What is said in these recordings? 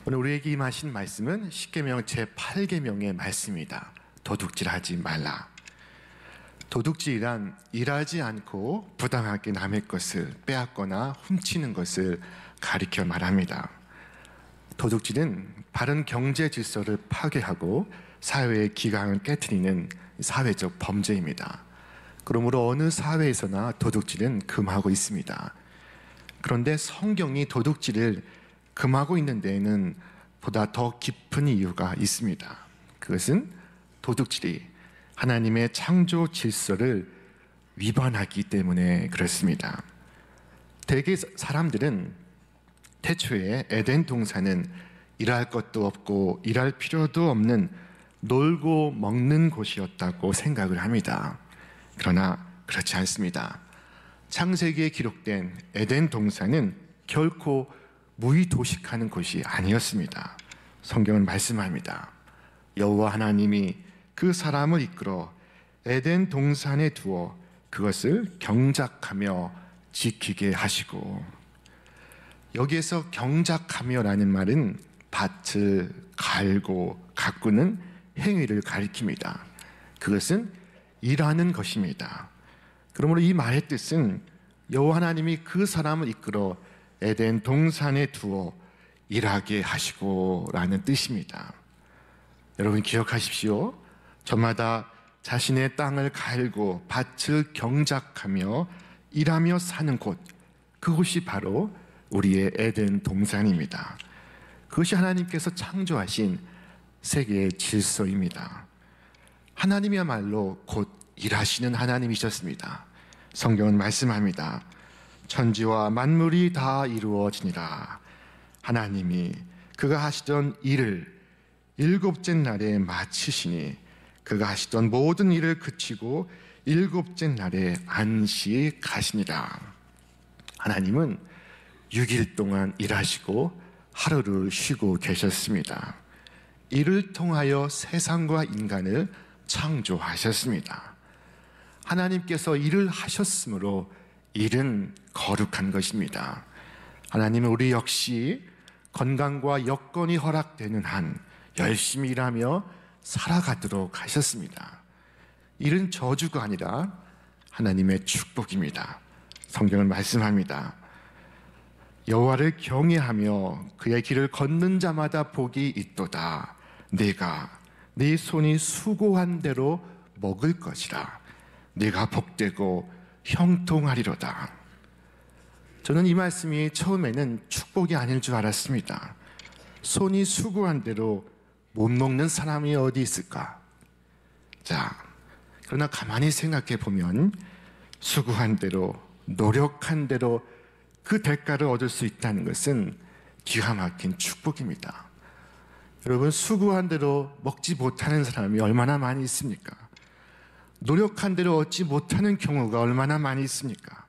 오늘 우리에게 임하신 말씀은 십계명 제8계명의 말씀입니다. 도둑질하지 말라. 도둑질이란 일하지 않고 부당하게 남의 것을 빼앗거나 훔치는 것을 가리켜 말합니다. 도둑질은 바른 경제 질서를 파괴하고 사회의 기강을 깨트리는 사회적 범죄입니다. 그러므로 어느 사회에서나 도둑질은 금하고 있습니다. 그런데 성경이 도둑질을 금하고 있는 데에는 보다 더 깊은 이유가 있습니다. 그것은 도둑질이 하나님의 창조 질서를 위반하기 때문에 그렇습니다. 대개 사람들은 태초에 에덴 동산은 일할 것도 없고 일할 필요도 없는 놀고 먹는 곳이었다고 생각을 합니다. 그러나 그렇지 않습니다. 창세기에 기록된 에덴 동산은 결코 무의도식하는 곳이 아니었습니다. 성경은 말씀합니다. 여호와 하나님이 그 사람을 이끌어 에덴 동산에 두어 그것을 경작하며 지키게 하시고, 여기에서 경작하며라는 말은 밭을 갈고 가꾸는 행위를 가리킵니다. 그것은 일하는 것입니다. 그러므로 이 말의 뜻은 여호와 하나님이 그 사람을 이끌어 에덴 동산에 두어 일하게 하시고 라는 뜻입니다. 여러분 기억하십시오. 저마다 자신의 땅을 갈고 밭을 경작하며 일하며 사는 곳, 그곳이 바로 우리의 에덴 동산입니다. 그것이 하나님께서 창조하신 세계의 질서입니다. 하나님이야말로 곧 일하시는 하나님이셨습니다. 성경은 말씀합니다. 천지와 만물이 다 이루어지니라. 하나님이 그가 하시던 일을 일곱째 날에 마치시니 그가 하시던 모든 일을 그치고 일곱째 날에 안식하시니라. 하나님은 6일 동안 일하시고 하루를 쉬고 계셨습니다. 이를 통하여 세상과 인간을 창조하셨습니다. 하나님께서 일을 하셨으므로 일은 거룩한 것입니다. 하나님은 우리 역시 건강과 여건이 허락되는 한 열심히 일하며 살아가도록 하셨습니다. 일은 저주가 아니라 하나님의 축복입니다. 성경은 말씀합니다. 여호와를 경외하며 그의 길을 걷는 자마다 복이 있도다. 네가 네 손이 수고한 대로 먹을 것이라. 네가 복되고 형통하리로다. 저는 이 말씀이 처음에는 축복이 아닐 줄 알았습니다. 손이 수고한 대로 못 먹는 사람이 어디 있을까? 그러나 가만히 생각해 보면 수고한 대로, 노력한 대로 그 대가를 얻을 수 있다는 것은 기가 막힌 축복입니다. 여러분, 수고한 대로 먹지 못하는 사람이 얼마나 많이 있습니까? 노력한 대로 얻지 못하는 경우가 얼마나 많이 있습니까?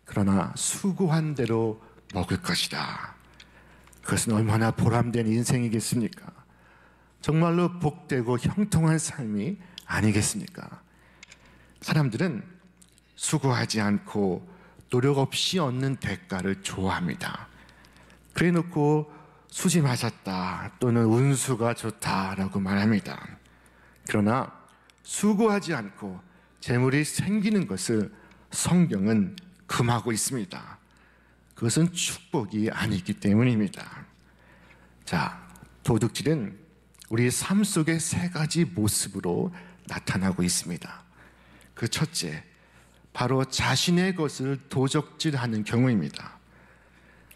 그러나 수고한 대로 먹을 것이다. 그것은 얼마나 보람된 인생이겠습니까? 정말로 복되고 형통한 삶이 아니겠습니까? 사람들은 수고하지 않고 노력 없이 얻는 대가를 좋아합니다. 그래 놓고 수지 맞았다 또는 운수가 좋다라고 말합니다. 그러나 수고하지 않고 재물이 생기는 것을 성경은 금하고 있습니다. 그것은 축복이 아니기 때문입니다. 도둑질은 우리의 삶 속의 세 가지 모습으로 나타나고 있습니다. 그 첫째, 바로 자신의 것을 도적질하는 경우입니다.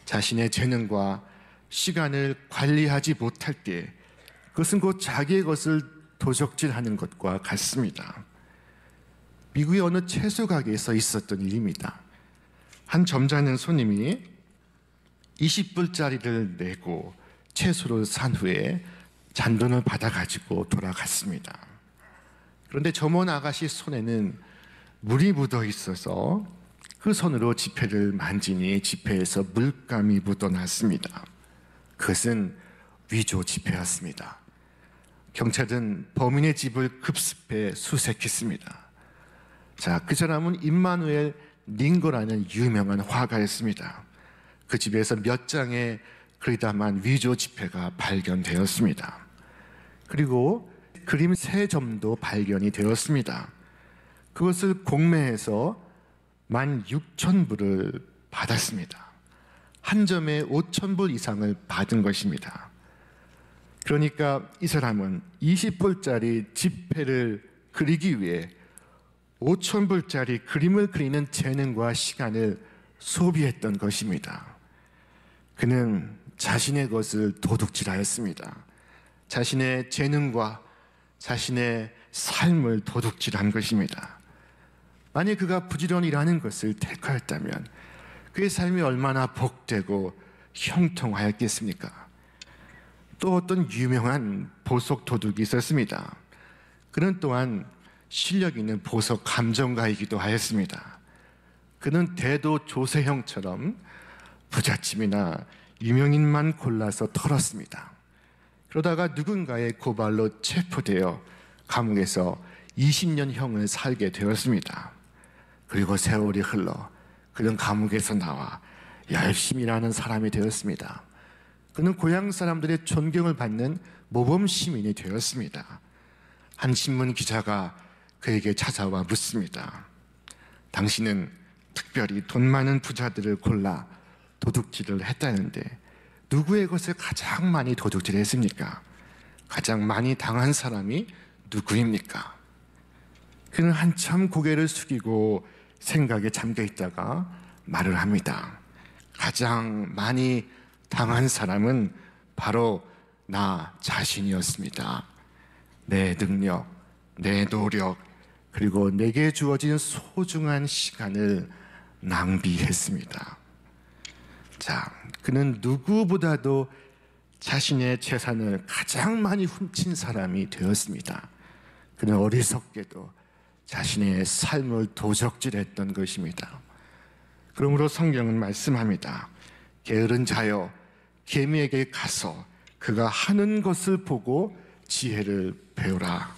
자신의 재능과 시간을 관리하지 못할 때 그것은 곧 자기의 것을 도적질하는 것과 같습니다. 미국의 어느 채소 가게에서 있었던 일입니다. 한 점잖은 손님이 20불짜리를 내고 채소를 산 후에 잔돈을 받아가지고 돌아갔습니다. 그런데 점원 아가씨 손에는 물이 묻어 있어서 그 손으로 지폐를 만지니 지폐에서 물감이 묻어났습니다. 그것은 위조 지폐였습니다. 경찰은 범인의 집을 급습해 수색했습니다. 그 사람은 임마누엘 링거라는 유명한 화가였습니다. 그 집에서 몇 장의 그리다만 위조 지폐가 발견되었습니다. 그리고 그림 3점도 발견이 되었습니다. 그것을 공매해서 16,000불을 받았습니다. 한 점에 5,000불 이상을 받은 것입니다. 그러니까 이 사람은 20불짜리 지폐를 그리기 위해 5,000불짜리 그림을 그리는 재능과 시간을 소비했던 것입니다. 그는 자신의 것을 도둑질하였습니다. 자신의 재능과 자신의 삶을 도둑질한 것입니다. 만약 그가 부지런히 일하는 것을 택하였다면 그의 삶이 얼마나 복되고 형통하였겠습니까? 또 어떤 유명한 보석 도둑이 있었습니다. 그는 또한 실력 있는 보석 감정가이기도 하였습니다. 그는 대도 조세형처럼 부잣집이나 유명인만 골라서 털었습니다. 그러다가 누군가의 고발로 체포되어 감옥에서 20년형을 살게 되었습니다. 그리고 세월이 흘러 그는 감옥에서 나와 열심히 일하는 사람이 되었습니다. 그는 고향 사람들의 존경을 받는 모범 시민이 되었습니다. 한 신문 기자가 그에게 찾아와 묻습니다. 당신은 특별히 돈 많은 부자들을 골라 도둑질을 했다는데 누구의 것을 가장 많이 도둑질했습니까? 가장 많이 당한 사람이 누구입니까? 그는 한참 고개를 숙이고 생각에 잠겨 있다가 말을 합니다. 가장 많이 당한 사람은 바로 나 자신이었습니다. 내 능력, 내 노력, 그리고 내게 주어진 소중한 시간을 낭비했습니다. 자, 그는 누구보다도 자신의 재산을 가장 많이 훔친 사람이 되었습니다. 그는 어리석게도 자신의 삶을 도적질했던 것입니다. 그러므로 성경은 말씀합니다. 게으른 자여, 개미에게 가서 그가 하는 것을 보고 지혜를 배우라.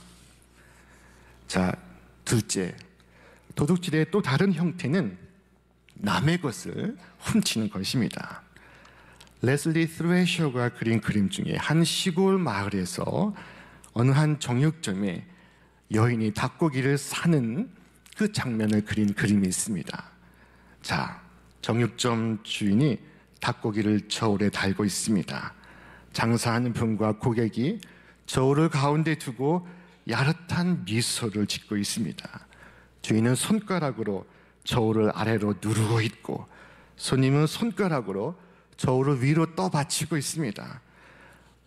자, 둘째, 도둑질의 또 다른 형태는 남의 것을 훔치는 것입니다. 레슬리 스레셔가 그린 그림 중에 한 시골 마을에서 어느 한 정육점에 여인이 닭고기를 사는 그 장면을 그린 그림이 있습니다. 자, 정육점 주인이 닭고기를 저울에 달고 있습니다. 장사하는 분과 고객이 저울을 가운데 두고 야릇한 미소를 짓고 있습니다. 주인은 손가락으로 저울을 아래로 누르고 있고 손님은 손가락으로 저울을 위로 떠받치고 있습니다.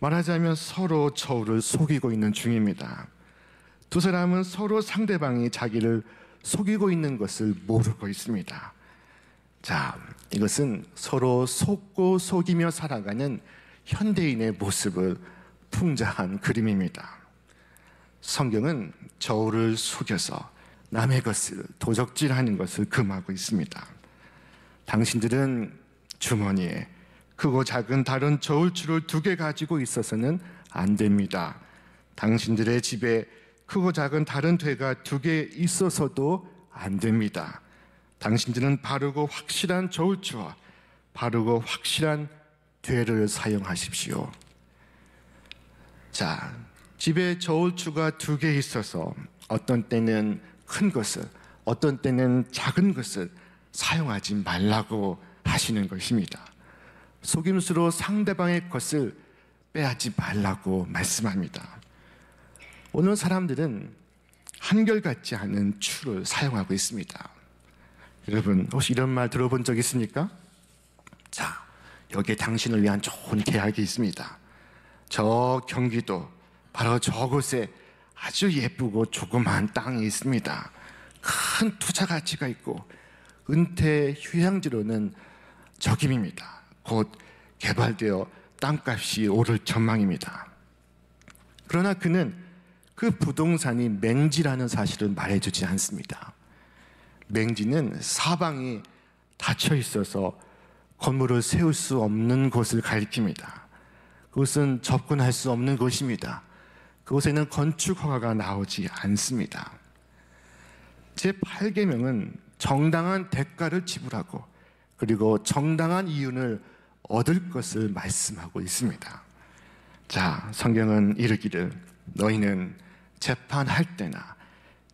말하자면 서로 저울을 속이고 있는 중입니다. 두 사람은 서로 상대방이 자기를 속이고 있는 것을 모르고 있습니다. 자, 이것은 서로 속고 속이며 살아가는 현대인의 모습을 풍자한 그림입니다. 성경은 저울을 속여서 남의 것을 도적질하는 것을 금하고 있습니다. 당신들은 주머니에 크고 작은 다른 저울추를 2개 가지고 있어서는 안 됩니다. 당신들의 집에 크고 작은 다른 되가 2개 있어서도 안 됩니다. 당신들은 바르고 확실한 저울추와 바르고 확실한 되를 사용하십시오. 자, 집에 저울추가 2개 있어서 어떤 때는 큰 것을, 어떤 때는 작은 것을 사용하지 말라고 하시는 것입니다. 속임수로 상대방의 것을 빼앗지 말라고 말씀합니다. 오늘 사람들은 한결같지 않은 추를 사용하고 있습니다. 여러분, 혹시 이런 말 들어본 적 있습니까? 자, 여기에 당신을 위한 좋은 계약이 있습니다. 저 경기도 바로 저곳에 아주 예쁘고 조그마한 땅이 있습니다. 큰 투자 가치가 있고 은퇴 휴양지로는 적임입니다. 곧 개발되어 땅값이 오를 전망입니다. 그러나 그는 그 부동산이 맹지라는 사실을 말해주지 않습니다. 맹지는 사방이 닫혀 있어서 건물을 세울 수 없는 곳을 가리킵니다. 그것은 접근할 수 없는 곳입니다. 그곳에는 건축 허가가 나오지 않습니다. 제8계명은 정당한 대가를 지불하고 그리고 정당한 이윤을 얻을 것을 말씀하고 있습니다. 자, 성경은 이르기를 너희는 재판할 때나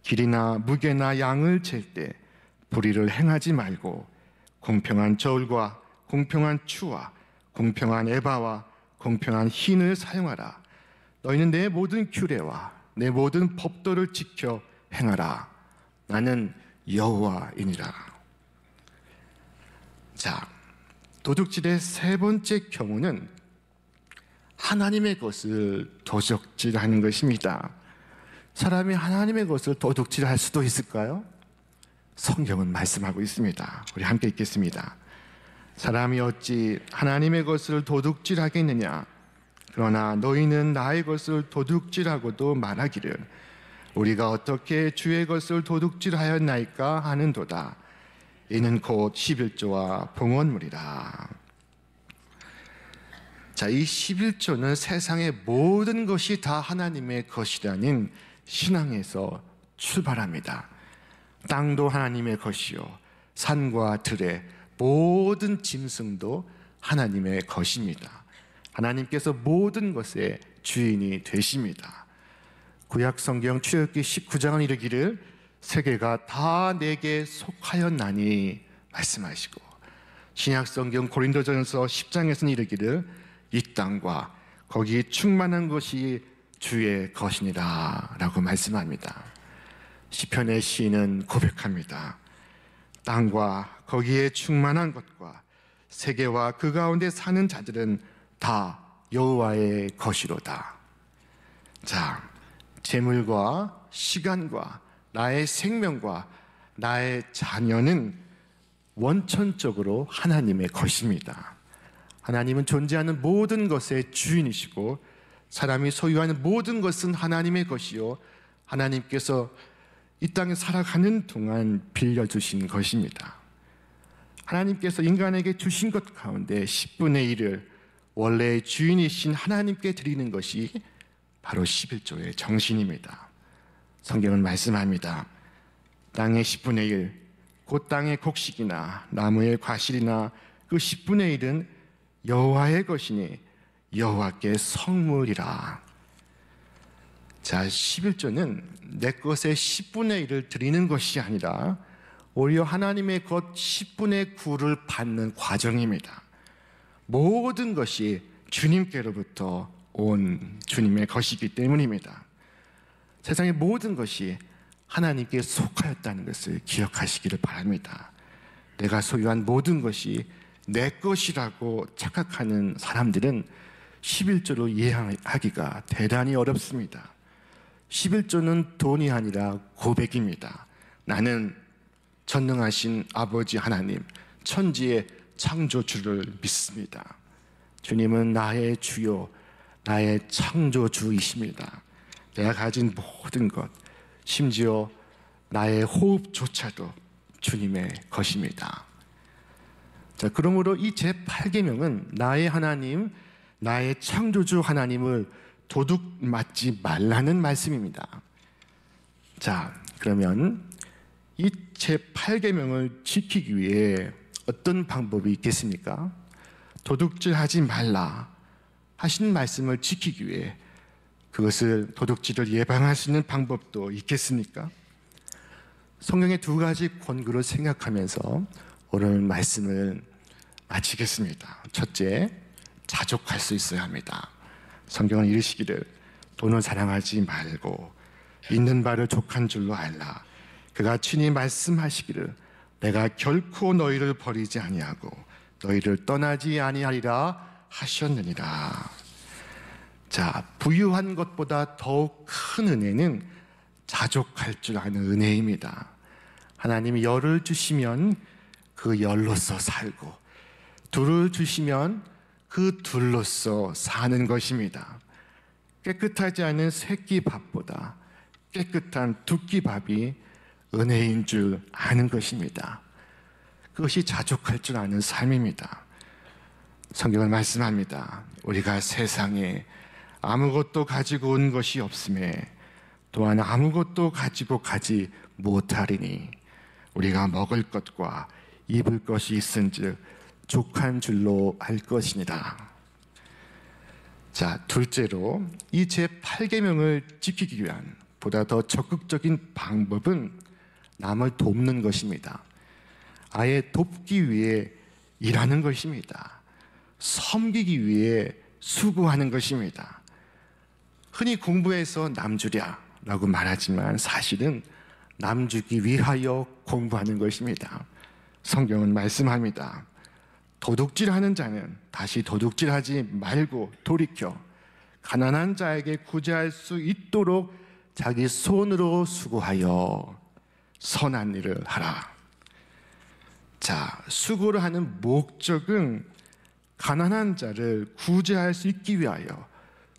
길이나 무게나 양을 잴 때 불의를 행하지 말고 공평한 저울과 공평한 추와 공평한 에바와 공평한 흰을 사용하라. 너희는 내 모든 규례와 내 모든 법도를 지켜 행하라. 나는 여호와이니라. 자, 도둑질의 세 번째 경우는 하나님의 것을 도둑질하는 것입니다. 사람이 하나님의 것을 도둑질할 수도 있을까요? 성경은 말씀하고 있습니다. 우리 함께 읽겠습니다. 사람이 어찌 하나님의 것을 도둑질하겠느냐? 그러나 너희는 나의 것을 도둑질하고도 말하기를 우리가 어떻게 주의 것을 도둑질하였나이까 하는도다. 이는 곧 11조와 봉헌물이라. 자, 이 11조는 세상의 모든 것이 다 하나님의 것이라는 신앙에서 출발합니다. 땅도 하나님의 것이요 산과 들의 모든 짐승도 하나님의 것입니다. 하나님께서 모든 것의 주인이 되십니다. 구약 성경 출애굽기 19장은 이르기를 세계가 다 내게 속하였나니 말씀하시고, 신약 성경 고린도전서 10장에서는 이르기를 이 땅과 거기 충만한 것이 주의 것이니라 라고 말씀합니다. 시편의 시인은 고백합니다. 땅과 거기에 충만한 것과 세계와 그 가운데 사는 자들은 다 여호와의 것이로다. 자, 재물과 시간과 나의 생명과 나의 자녀는 원천적으로 하나님의 것입니다. 하나님은 존재하는 모든 것의 주인이시고 사람이 소유하는 모든 것은 하나님의 것이요 하나님께서 이 땅에 살아가는 동안 빌려주신 것입니다. 하나님께서 인간에게 주신 것 가운데 10분의 1을 원래의 주인이신 하나님께 드리는 것이 바로 11조의 정신입니다. 성경은 말씀합니다. 땅의 10분의 1, 곧 땅의 곡식이나 나무의 과실이나 그 10분의 1은 여호와의 것이니 여호와께 성물이라. 자, 11조는 내 것의 10분의 1을 드리는 것이 아니라 오히려 하나님의 것 10분의 9를 받는 과정입니다. 모든 것이 주님께로부터 온 주님의 것이기 때문입니다. 세상의 모든 것이 하나님께 속하였다는 것을 기억하시기를 바랍니다. 내가 소유한 모든 것이 내 것이라고 착각하는 사람들은 11조로 이해하기가 대단히 어렵습니다. 11조는 돈이 아니라 고백입니다. 나는 전능하신 아버지 하나님, 천지의 창조주를 믿습니다. 주님은 나의 주요, 나의 창조주이십니다. 내가 가진 모든 것, 심지어 나의 호흡조차도 주님의 것입니다. 자, 그러므로 이 제8계명은 나의 하나님, 나의 창조주 하나님을 도둑 맞지 말라는 말씀입니다. 자, 그러면 이 제8계명을 지키기 위해 어떤 방법이 있겠습니까? 도둑질하지 말라 하신 말씀을 지키기 위해 그것을 도둑질을 예방할 수 있는 방법도 있겠습니까? 성경의 두 가지 권고를 생각하면서 오늘 말씀을 마치겠습니다. 첫째, 자족할 수 있어야 합니다. 성경은 이르시기를 돈을 사랑하지 말고 있는 바를 족한 줄로 알라. 그가 친히 말씀하시기를 내가 결코 너희를 버리지 아니하고 너희를 떠나지 아니하리라 하셨느니라. 자, 부유한 것보다 더욱 큰 은혜는 자족할 줄 아는 은혜입니다. 하나님이 열을 주시면 그 열로서 살고 둘을 주시면 그 둘로서 사는 것입니다. 깨끗하지 않은 새끼 밥보다 깨끗한 두끼 밥이 은혜인 줄 아는 것입니다. 그것이 자족할 줄 아는 삶입니다. 성경은 말씀합니다. 우리가 세상에 아무것도 가지고 온 것이 없음에 또한 아무것도 가지고 가지 못하리니 우리가 먹을 것과 입을 것이 있은즉 족한 줄로 알 것이니라. 자, 둘째로 이 제8계명을 지키기 위한 보다 더 적극적인 방법은 남을 돕는 것입니다. 아예 돕기 위해 일하는 것입니다. 섬기기 위해 수고하는 것입니다. 흔히 공부해서 남주랴 라고 말하지만 사실은 남주기 위하여 공부하는 것입니다. 성경은 말씀합니다. 도둑질하는 자는 다시 도둑질하지 말고 돌이켜 가난한 자에게 구제할 수 있도록 자기 손으로 수고하여 선한 일을 하라. 자, 수고를 하는 목적은 가난한 자를 구제할 수 있기 위하여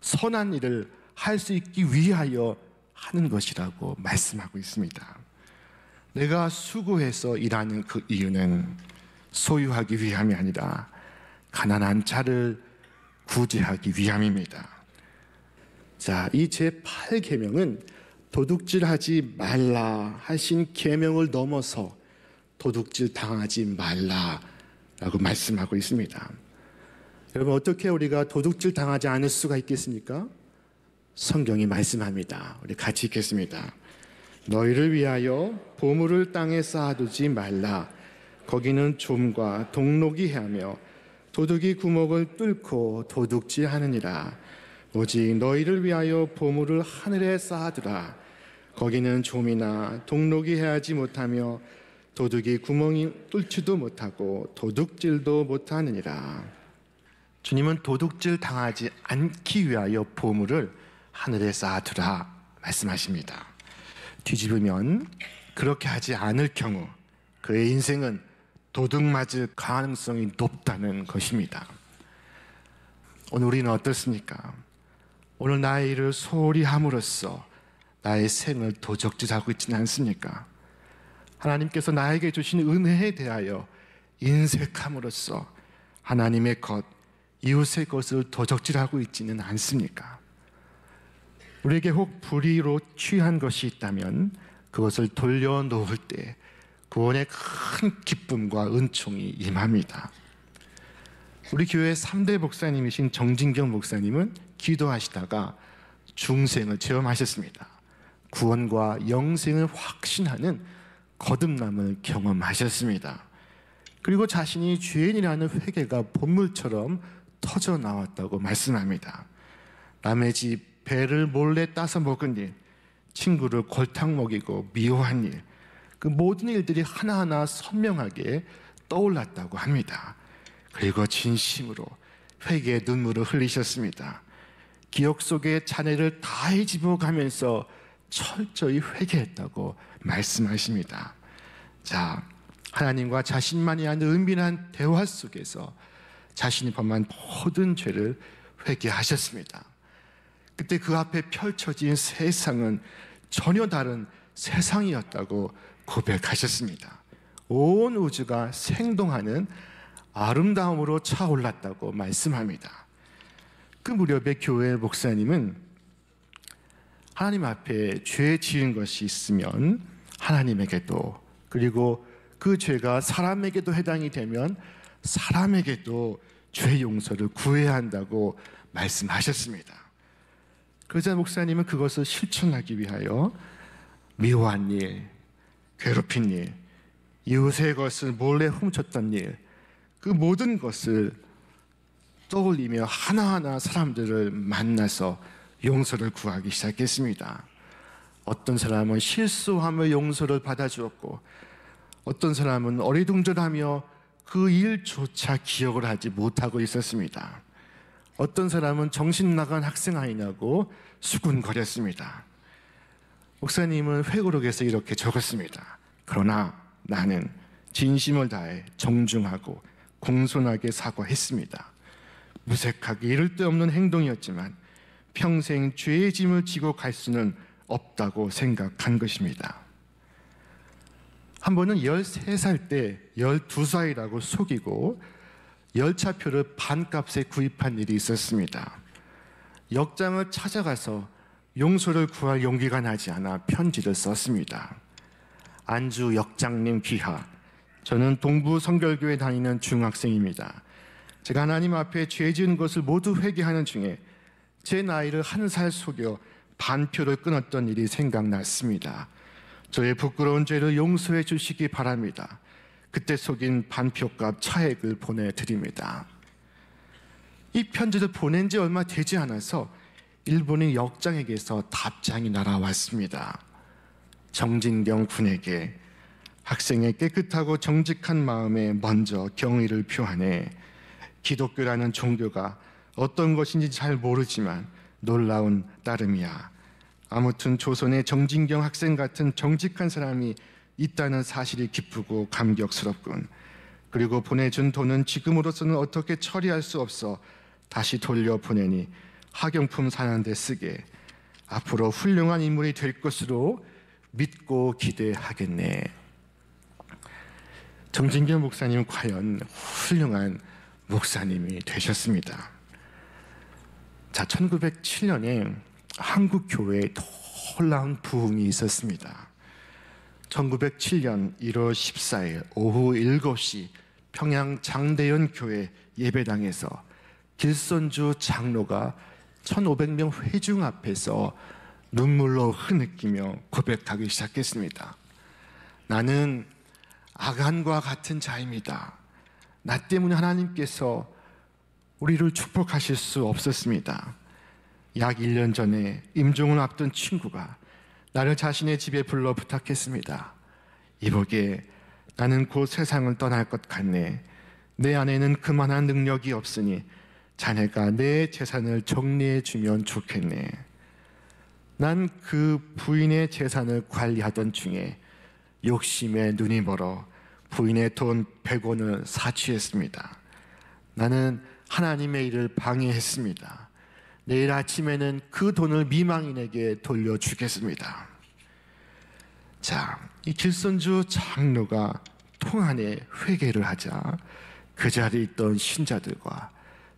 선한 일을 할 수 있기 위하여 하는 것이라고 말씀하고 있습니다. 내가 수고해서 일하는 그 이유는 소유하기 위함이 아니라 가난한 자를 구제하기 위함입니다. 자, 이 제8계명은 도둑질하지 말라 하신 계명을 넘어서 도둑질 당하지 말라라고 말씀하고 있습니다. 여러분, 어떻게 우리가 도둑질 당하지 않을 수가 있겠습니까? 성경이 말씀합니다. 우리 같이 읽겠습니다. 너희를 위하여 보물을 땅에 쌓아두지 말라. 거기는 좀과 동록이 헤하며 도둑이 구멍을 뚫고 도둑질하느니라. 오직 너희를 위하여 보물을 하늘에 쌓아두라. 거기는 좀이나 동록이 헤하지 못하며 도둑이 구멍이 뚫지도 못하고 도둑질도 못하느니라. 주님은 도둑질 당하지 않기 위하여 보물을 하늘에 쌓아두라 말씀하십니다. 뒤집으면 그렇게 하지 않을 경우 그의 인생은 도둑 맞을 가능성이 높다는 것입니다. 오늘 우리는 어떻습니까? 오늘 나의 일을 소홀히 함으로써 나의 생을 도적질하고 있지는 않습니까? 하나님께서 나에게 주신 은혜에 대하여 인색함으로써 하나님의 것, 이웃의 것을 도적질하고 있지는 않습니까? 우리에게 혹 불의로 취한 것이 있다면 그것을 돌려놓을 때 구원의 큰 기쁨과 은총이 임합니다. 우리 교회 3대 목사님이신 정진경 목사님은 기도하시다가 중생을 체험하셨습니다. 구원과 영생을 확신하는 거듭남을 경험하셨습니다. 그리고 자신이 죄인이라는 회개가 본물처럼 터져 나왔다고 말씀합니다. 남의 집 배를 몰래 따서 먹은 일, 친구를 골탕 먹이고 미워한 일, 그 모든 일들이 하나하나 선명하게 떠올랐다고 합니다. 그리고 진심으로 회개의 눈물을 흘리셨습니다. 기억 속에 잔해를 다 헤집어가면서 철저히 회개했다고 말씀하십니다. 자, 하나님과 자신만이 하는 은밀한 대화 속에서 자신이 범한 모든 죄를 회개하셨습니다. 그때 그 앞에 펼쳐진 세상은 전혀 다른 세상이었다고 고백하셨습니다. 온 우주가 생동하는 아름다움으로 차올랐다고 말씀합니다. 그 무렵에 교회 목사님은 하나님 앞에 죄 지은 것이 있으면 하나님에게도, 그리고 그 죄가 사람에게도 해당이 되면 사람에게도 죄 용서를 구해야 한다고 말씀하셨습니다. 그러자 목사님은 그것을 실천하기 위하여 미워한 일, 괴롭힌 일, 이웃의 것을 몰래 훔쳤던 일, 그 모든 것을 떠올리며 하나하나 사람들을 만나서 용서를 구하기 시작했습니다. 어떤 사람은 실수하며 용서를 받아주었고, 어떤 사람은 어리둥절하며 그 일조차 기억을 하지 못하고 있었습니다. 어떤 사람은 정신 나간 학생 아니냐고 수군거렸습니다. 목사님은 회고록에서 이렇게 적었습니다. 그러나 나는 진심을 다해 정중하고 공손하게 사과했습니다. 무색하게 이를 데 없는 행동이었지만 평생 죄의 짐을 지고 갈 수는 없다고 생각한 것입니다. 한 번은 13살 때 12살이라고 속이고 열차표를 반값에 구입한 일이 있었습니다. 역장을 찾아가서 용서를 구할 용기가 나지 않아 편지를 썼습니다. 안주 역장님 귀하, 저는 동부 성결교회 다니는 중학생입니다. 제가 하나님 앞에 죄 지은 것을 모두 회개하는 중에 제 나이를 1살 속여 반표를 끊었던 일이 생각났습니다. 저의 부끄러운 죄를 용서해 주시기 바랍니다. 그때 속인 반표값 차액을 보내드립니다. 이 편지를 보낸 지 얼마 되지 않아서 일본인 역장에게서 답장이 날아왔습니다. 정진경 군에게 학생의 깨끗하고 정직한 마음에 먼저 경의를 표하네. 기독교라는 종교가 어떤 것인지 잘 모르지만 놀라운 따름이야. 아무튼 조선의 정진경 학생 같은 정직한 사람이 있다는 사실이 기쁘고 감격스럽군. 그리고 보내준 돈은 지금으로서는 어떻게 처리할 수 없어 다시 돌려보내니 학용품 사는 데 쓰게. 앞으로 훌륭한 인물이 될 것으로 믿고 기대하겠네. 정진경 목사님은 과연 훌륭한 목사님이 되셨습니다. 자, 1907년에 한국 교회에 놀라운 부흥이 있었습니다. 1907년 1월 14일 오후 7시 평양 장대현 교회 예배당에서 길선주 장로가 1,500명 회중 앞에서 눈물로 흐느끼며 고백하기 시작했습니다. 나는 아간과 같은 자입니다. 나 때문에 하나님께서 우리를 축복하실 수 없었습니다. 약 1년 전에 임종을 앞둔 친구가 나를 자신의 집에 불러 부탁했습니다. 이보게, 나는 곧 세상을 떠날 것 같네. 내 안에는 그만한 능력이 없으니 자네가 내 재산을 정리해 주면 좋겠네. 난 그 부인의 재산을 관리하던 중에 욕심에 눈이 멀어 부인의 돈 100원을 사취했습니다. 나는 하나님의 일을 방해했습니다. 내일 아침에는 그 돈을 미망인에게 돌려주겠습니다. 자, 이 길선주 장로가 통안에 회개를 하자 그 자리에 있던 신자들과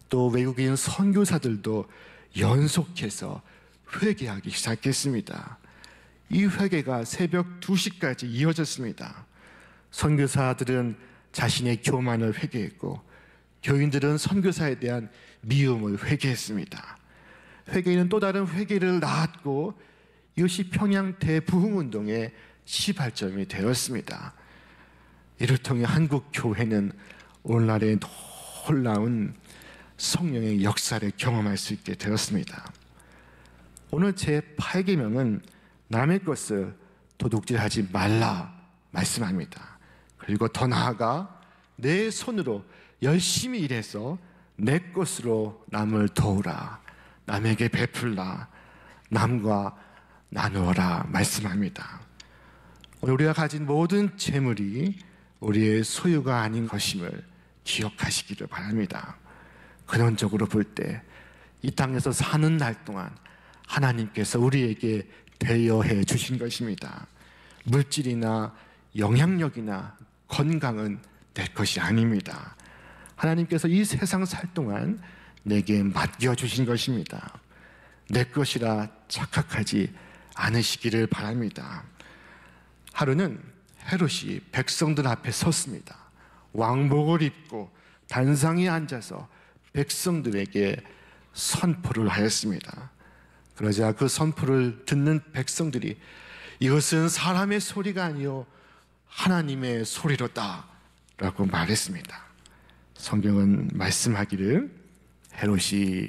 또 외국인 선교사들도 연속해서 회개하기 시작했습니다. 이 회개가 새벽 2시까지 이어졌습니다. 선교사들은 자신의 교만을 회개했고 교인들은 선교사에 대한 미움을 회개했습니다. 회개는 또 다른 회개를 낳았고 이것이 평양 대부흥운동의 시발점이 되었습니다. 이를 통해 한국 교회는 오늘날의 놀라운 성령의 역사를 경험할 수 있게 되었습니다. 오늘 제 8계명은 남의 것을 도둑질하지 말라 말씀합니다. 그리고 더 나아가 내 손으로 열심히 일해서 내 것으로 남을 도우라, 남에게 베풀라, 남과 나누어라 말씀합니다. 오늘 우리가 가진 모든 재물이 우리의 소유가 아닌 것임을 기억하시기를 바랍니다. 근원적으로 볼 때 이 땅에서 사는 날 동안 하나님께서 우리에게 대여해 주신 것입니다. 물질이나 영향력이나 건강은 내 것이 아닙니다. 하나님께서 이 세상 살 동안 내게 맡겨주신 것입니다. 내 것이라 착각하지 않으시기를 바랍니다. 하루는 헤롯이 백성들 앞에 섰습니다. 왕복을 입고 단상에 앉아서 백성들에게 선포를 하였습니다. 그러자 그 선포를 듣는 백성들이 이것은 사람의 소리가 아니요 하나님의 소리로다 라고 말했습니다. 성경은 말씀하기를 헤롯이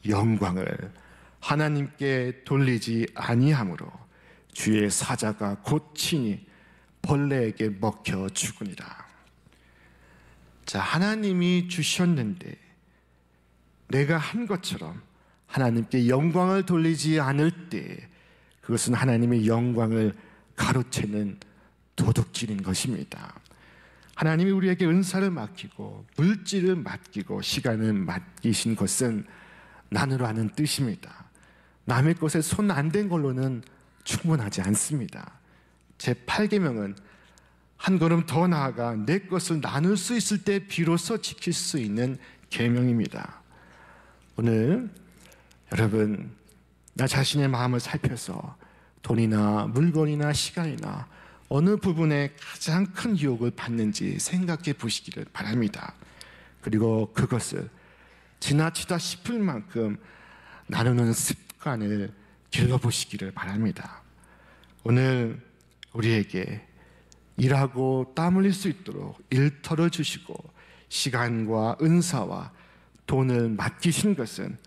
영광을 하나님께 돌리지 아니하므로 주의 사자가 곧 친히 벌레에게 먹혀 죽으니라. 자, 하나님이 주셨는데 내가 한 것처럼 하나님께 영광을 돌리지 않을 때 그것은 하나님의 영광을 가로채는 도둑질인 것입니다. 하나님이 우리에게 은사를 맡기고 물질을 맡기고 시간을 맡기신 것은 나누라 하는 뜻입니다. 남의 것에 손 안 댄 걸로는 충분하지 않습니다. 제 8계명은 한 걸음 더 나아가 내 것을 나눌 수 있을 때 비로소 지킬 수 있는 계명입니다. 오늘 여러분, 나 자신의 마음을 살펴서 돈이나 물건이나 시간이나 어느 부분에 가장 큰 유혹을 받는지 생각해 보시기를 바랍니다. 그리고 그것을 지나치다 싶을 만큼 나누는 습관을 길러보시기를 바랍니다. 오늘 우리에게 일하고 땀 흘릴 수 있도록 일터를 주시고 시간과 은사와 돈을 맡기신 것은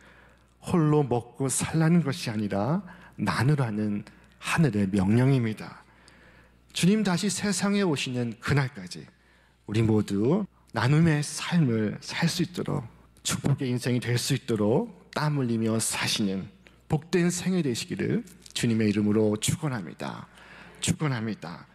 홀로 먹고 살라는 것이 아니라 나누라는 하늘의 명령입니다. 주님 다시 세상에 오시는 그날까지 우리 모두 나눔의 삶을 살 수 있도록, 축복의 인생이 될 수 있도록 땀 흘리며 사시는 복된 생애 되시기를 주님의 이름으로 축원합니다. 축원합니다.